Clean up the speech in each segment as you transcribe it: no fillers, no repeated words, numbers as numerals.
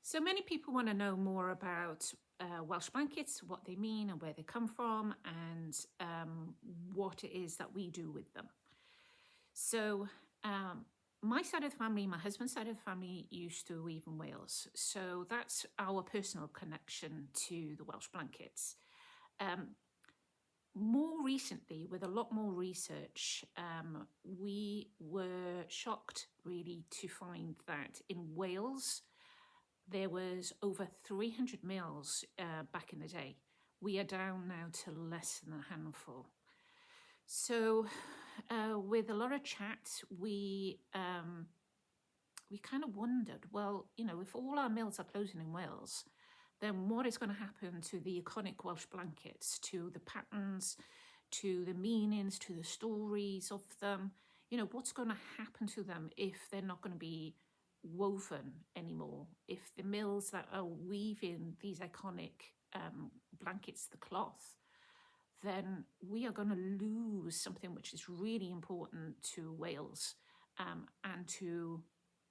So many people want to know more about Welsh blankets, what they mean and where they come from, and what it is that we do with them. So my side of the family, my husband's side of the family used to weave in Wales. So that's our personal connection to the Welsh blankets. More recently, with a lot more research, we were shocked really to find that in Wales, there was over 300 mills back in the day. We are down now to less than a handful. So with a lot of chat, we kind of wondered, well, you know, if all our mills are closing in Wales, then what is going to happen to the iconic Welsh blankets, to the patterns, to the meanings, to the stories of them? You know, what's going to happen to them if they're not going to be woven anymore? If the mills that are weaving these iconic blankets, the cloth, then we are going to lose something which is really important to Wales and to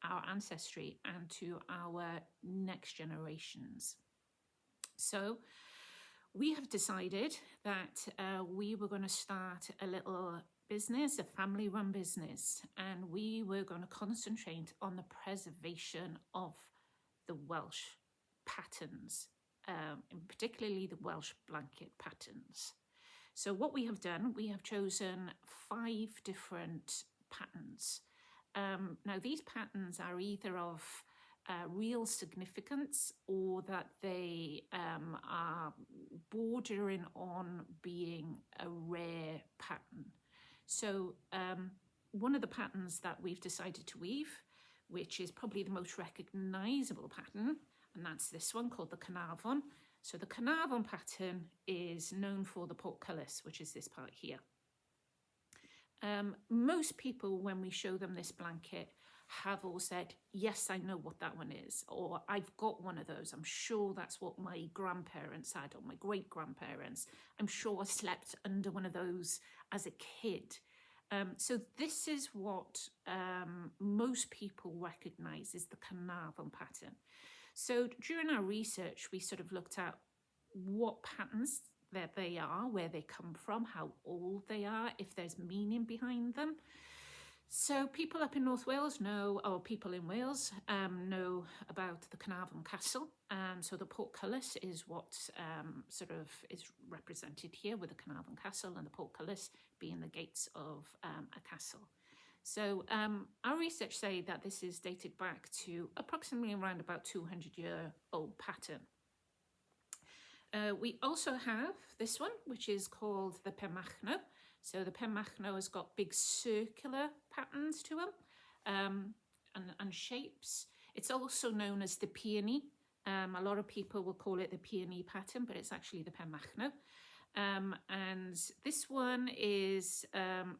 our ancestry and to our next generations. So we have decided that we were going to start a little business, a family-run business, and we were going to concentrate on the preservation of the Welsh patterns, and particularly the Welsh blanket patterns. So what we have done, we have chosen 5 different patterns. Now these patterns are either of real significance or that they are bordering on being a rare pattern. So one of the patterns that we've decided to weave, which is probably the most recognizable pattern, and that's this one called the Carnarvon. So the Carnarvon pattern is known for the portcullis, which is this part here. Most people, when we show them this blanket, have all said, yes, I know what that one is, or I've got one of those. I'm sure that's what my grandparents had, or my great-grandparents. I'm sure I slept under one of those as a kid. So this is what most people recognise is the Carnarvon pattern. So during our research, we sort of looked at what patterns that they are, where they come from, how old they are, if there's meaning behind them. So people up in North Wales know, or people in Wales know about the Carnarvon Castle. So the portcullis is what sort of is represented here with the Carnarvon Castle, and the portcullis being the gates of a castle. So our research say that this is dated back to approximately around about 200-year-old pattern. We also have this one, which is called the Pen Machno. So the Pen Machno has got big circular patterns to them and shapes. It's also known as the peony. A lot of people will call it the peony pattern, but it's actually the Pen Machno. And this one is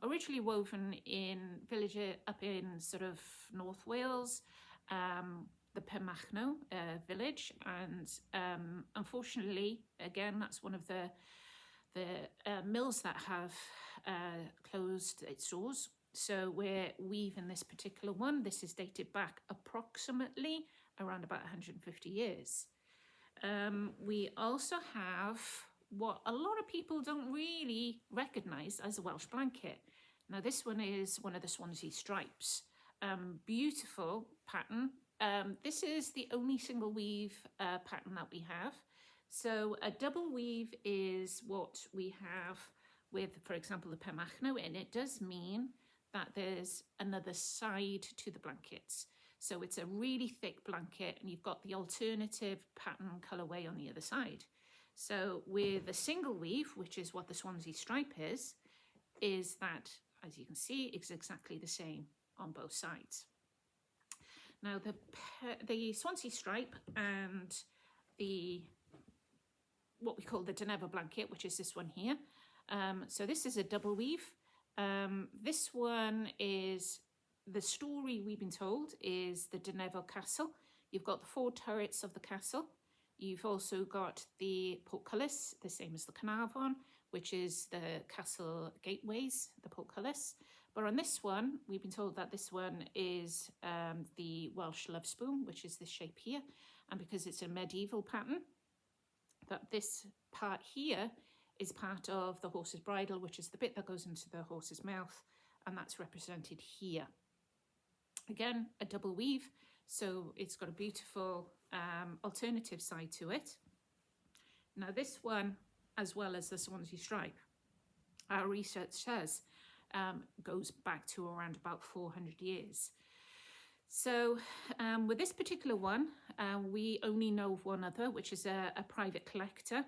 originally woven in village up in sort of North Wales, the Pen Machno village, and unfortunately, again, that's one of the mills that have closed its doors. So we're weaving this particular one. This is dated back approximately around about 150 years. We also have what a lot of people don't really recognise as a Welsh blanket. Now this one is one of the Swansea stripes. Beautiful pattern. This is the only single weave pattern that we have. So a double weave is what we have with, for example, the Pen Machno, and it does mean that there's another side to the blankets. So it's a really thick blanket and you've got the alternative pattern colourway on the other side. So with a single weave, which is what the Swansea stripe is that, as you can see, it's exactly the same on both sides. Now the Swansea stripe and the what we call the Dinever blanket, which is this one here. So this is a double weave. This one is, the story we've been told is the Dinever Castle. You've got the 4 turrets of the castle. You've also got the portcullis, the same as the Carnarvon, which is the castle gateways, the portcullis. But on this one, we've been told that this one is the Welsh love spoon, which is this shape here. And because it's a medieval pattern, that this part here is part of the horse's bridle, which is the bit that goes into the horse's mouth, and that's represented here. Again, a double weave, so it's got a beautiful alternative side to it. Now this one, as well as the Swansea stripe, our research says goes back to around about 400 years. So with this particular one, we only know of one other, which is a private collector.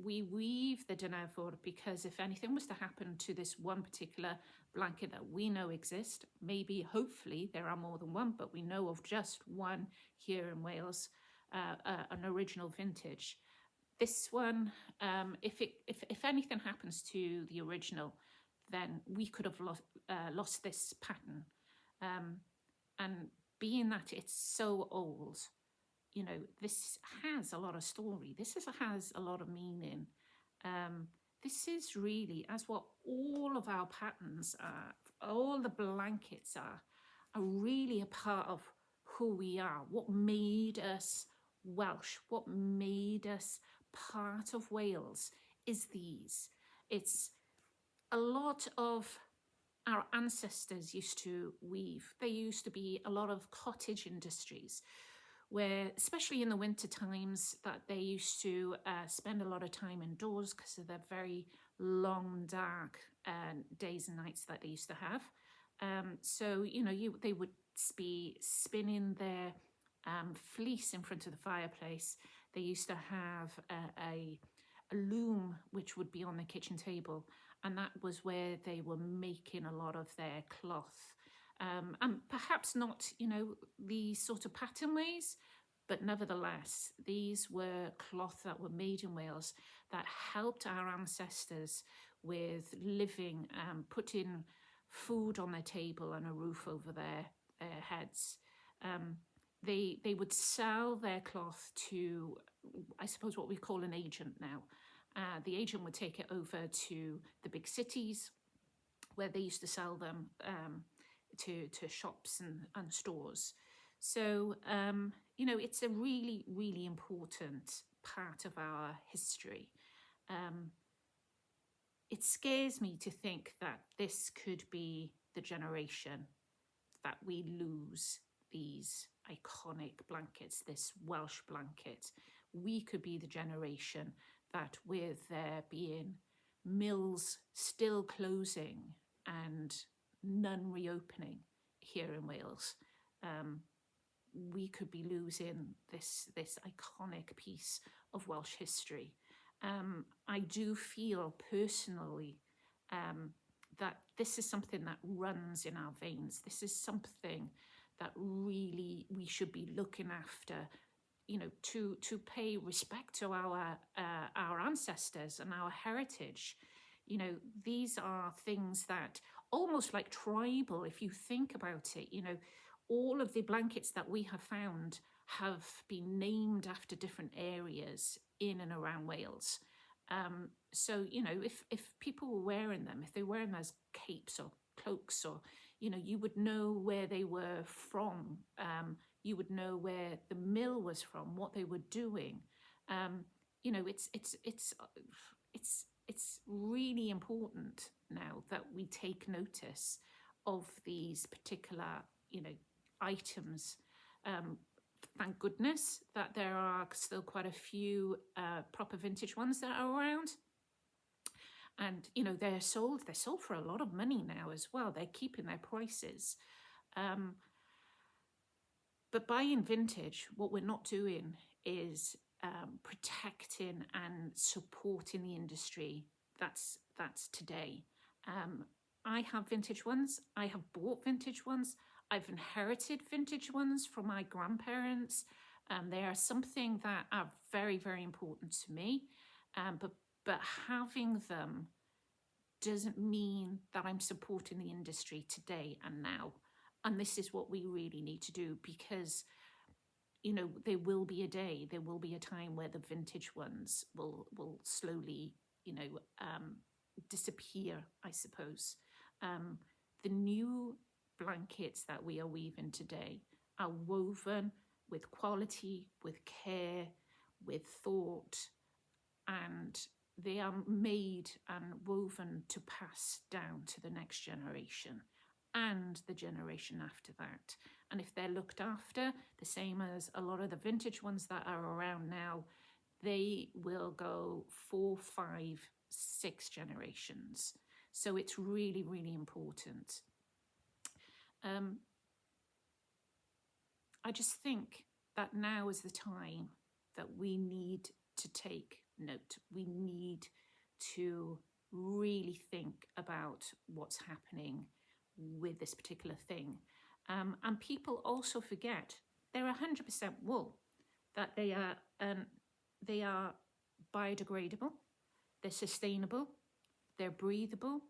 We weave the Dynevor because if anything was to happen to this one particular blanket that we know exists, maybe, hopefully, there are more than one, but we know of just one here in Wales, an original vintage. This one, if anything happens to the original, then we could have lost this pattern. And being that it's so old, you know, this has a lot of story. This has a lot of meaning. This is really, as what all of our patterns are, all the blankets are really a part of who we are, what made us Welsh, what made us part of Wales is these. It's a lot of our ancestors used to weave. There used to be a lot of cottage industries where, especially in the winter times, that they used to spend a lot of time indoors because of the very long, dark days and nights that they used to have. So, you know, they would be spinning their fleece in front of the fireplace. They used to have a loom which would be on the kitchen table, and that was where they were making a lot of their cloth. And perhaps not, you know, these sort of pattern ways, but nevertheless, these were cloth that were made in Wales that helped our ancestors with living, putting food on their table and a roof over their heads. They would sell their cloth to, I suppose, what we call an agent now. The agent would take it over to the big cities where they used to sell them to shops and stores. So, you know, it's a really, really important part of our history. It scares me to think that this could be the generation that we lose these iconic blankets, this Welsh blanket. We could be the generation that, with there being mills still closing and none reopening here in Wales, we could be losing this iconic piece of Welsh history. I do feel personally that this is something that runs in our veins. This is something that really we should be looking after, you know, to pay respect to our ancestors and our heritage. You know, these are things that almost like tribal, if you think about it. You know, all of the blankets that we have found have been named after different areas in and around Wales. So, you know, if people were wearing them, if they were wearing them as capes or cloaks, or, you know, you would know where they were from. You would know where the mill was from, what they were doing. You know, it's really important now that we take notice of these particular, you know, items. Thank goodness that there are still quite a few proper vintage ones that are around. And, you know, they're sold for a lot of money now as well. They're keeping their prices. But buying vintage, what we're not doing is protecting and supporting the industry that's today. I have vintage ones. I have bought vintage ones. I've inherited vintage ones from my grandparents. They are something that are very, very important to me. But having them doesn't mean that I'm supporting the industry today and now. And this is what we really need to do, because, you know, there will be a day, there will be a time where the vintage ones will slowly, you know, disappear, I suppose. The new blankets that we are weaving today are woven with quality, with care, with thought, and they are made and woven to pass down to the next generation and the generation after that. And if they're looked after, the same as a lot of the vintage ones that are around now, they will go 4, 5, 6 generations. So it's really, really important. I just think that now is the time that we need to take note. We need to really think about what's happening with this particular thing. And people also forget they're 100% wool, that they are biodegradable, they're sustainable, they're breathable,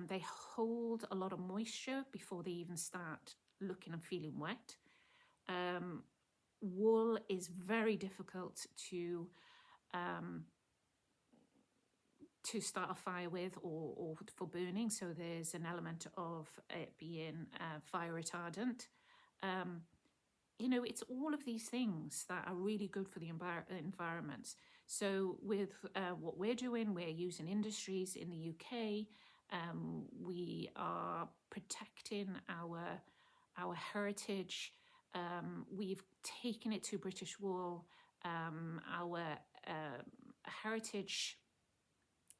they hold a lot of moisture before they even start looking and feeling wet. Wool is very difficult to start a fire with or for burning, so there's an element of it being fire retardant. You know, it's all of these things that are really good for the environment. So with what we're doing, we're using industries in the UK. We are protecting our heritage. We've taken it to British Wool. Our heritage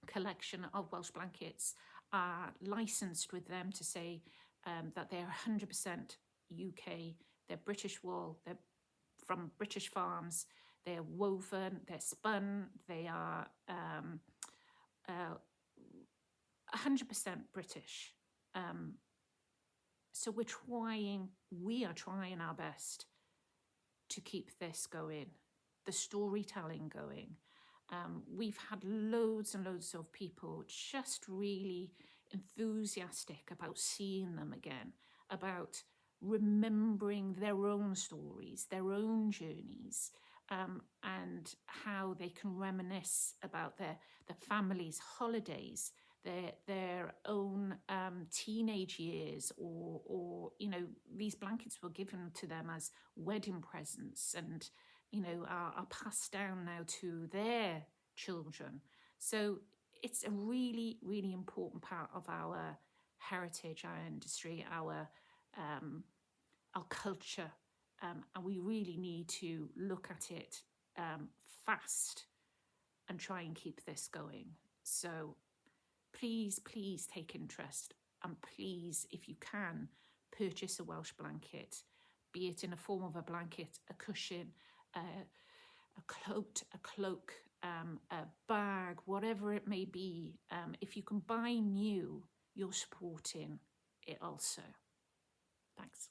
collection of Welsh blankets are licensed with them to say that they're 100% UK. They're British wool. They're from British farms. They're woven. They're spun. They are 100% British. So we are trying our best to keep this going, the storytelling going. We've had loads and loads of people just really enthusiastic about seeing them again, about remembering their own stories, their own journeys, and how they can reminisce about their families' holidays, their own teenage years, or you know, these blankets were given to them as wedding presents, and you know, are passed down now to their children. So it's a really, really important part of our heritage, our industry, our culture, and we really need to look at it fast and try and keep this going. So please, please take interest, and please, if you can, purchase a Welsh blanket, be it in a form of a blanket, a cushion, a cloak, a bag, whatever it may be. If you can buy new, you're supporting it also. Thanks.